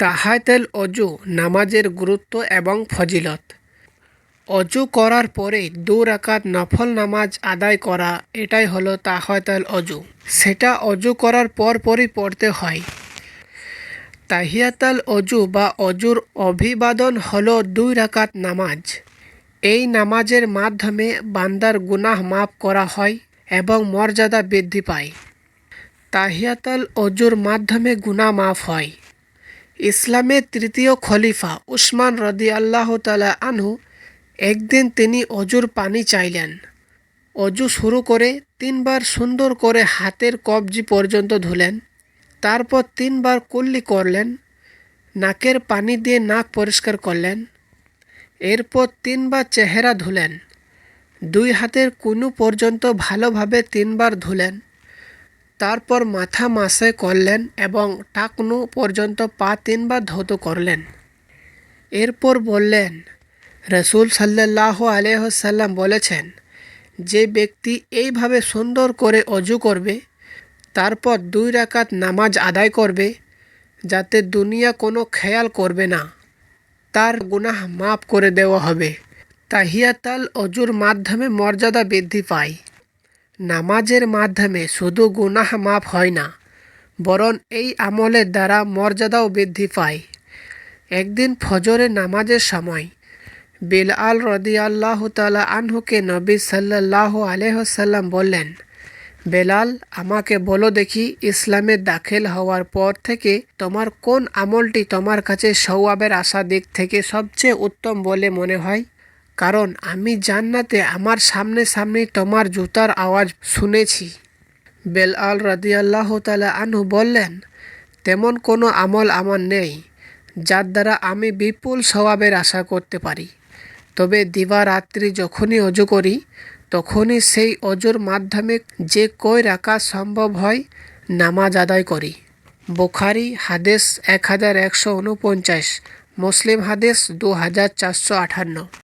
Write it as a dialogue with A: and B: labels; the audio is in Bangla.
A: তাহায়াতুল অজু নামাজের গুরুত্ব এবং ফজিলত। অজু করার পরে 2 রাকাত নফল নামাজ আদায় করা, এটাই হলো তাহায়াতুল অজু। সেটা অজু করার পরই পড়তে হয়। তাহিয়াতুল অজু বা অজুর অভিবাদন হলো 2 রাকাত নামাজ। এই নামাজের মাধ্যমে বান্দার গুনাহ মাফ করা হয় এবং মর্যাদা বৃদ্ধি পায়। তাহিয়াতুল অজুর মাধ্যমে গুনাহ মাফ হয়। ইসলামের তৃতীয় খলিফা উসমান রাদিয়াল্লাহু তাআলা আনহু একদিন তিনি অজুর পানি চাইলেন। অজু শুরু করে 3 বার সুন্দর করে হাতের কবজি পর্যন্ত ধুলেন। তারপর 3 বার কুল্লি করলেন। নাকের পানি দিয়ে নাক পরিষ্কার করলেন। এরপর 3 বার চেহারা ধুলেন। 2 হাতের কুনু পর্যন্ত ভালোভাবে 3 বার ধুলেন। তারপর মাথা মাসে করলেন এবং টাকনু পর্যন্ত পা 3 বার ধৌত করলেন। এরপর বললেন, রাসূল সাল্লাল্লাহু আলাইহি ওয়াসাল্লাম বলেছেন, যে ব্যক্তি এইভাবে সুন্দর করে অজু করবে, তারপর 2 রাকাত নামাজ আদায় করবে, যাতে দুনিয়া কোনো খেয়াল করবে না, তার গুনাহ মাফ করে দেওয়া হবে। তাহিয়াতুল অজুর মাধ্যমে মর্যাদা বৃদ্ধি পায়। নামাজের মাধ্যমে শুধু গুনাহ মাফ হয় না, বরং এই আমলের দ্বারা মর্যাদাও বৃদ্ধি পায়। একদিন ফজরের নামাজের সময় বিলাল রাদিয়াল্লাহু তাআলা আনহুকে নবী সাল্লাল্লাহু আলাইহি ওয়াসাল্লাম বললেন, বেলাল, আমাকে বলো দেখি, ইসলামে দাখিল হওয়ার পর থেকে তোমার কোন আমলটি তোমার কাছে সওয়াবের আশা দিক থেকে সবচেয়ে উত্তম বলে মনে হয়? কারণ আমি জান্নাতে আমার সামনে তোমার জুতার আওয়াজ শুনেছি। বেলাল রাদিয়াল্লাহু তাআলা আনহু বললেন, তেমন কোনো আমল আমার নেই যার দ্বারা আমি বিপুল সওয়াবের আশা করতে পারি। তবে দিবারাত্রি যখনই অজু করি, তখনই সেই অজুর মাধ্যমে যে কয় রাকাত সম্ভব হয় নামাজ আদায় করি। বুখারী হাদিস 1149, মুসলিম হাদিস 2458।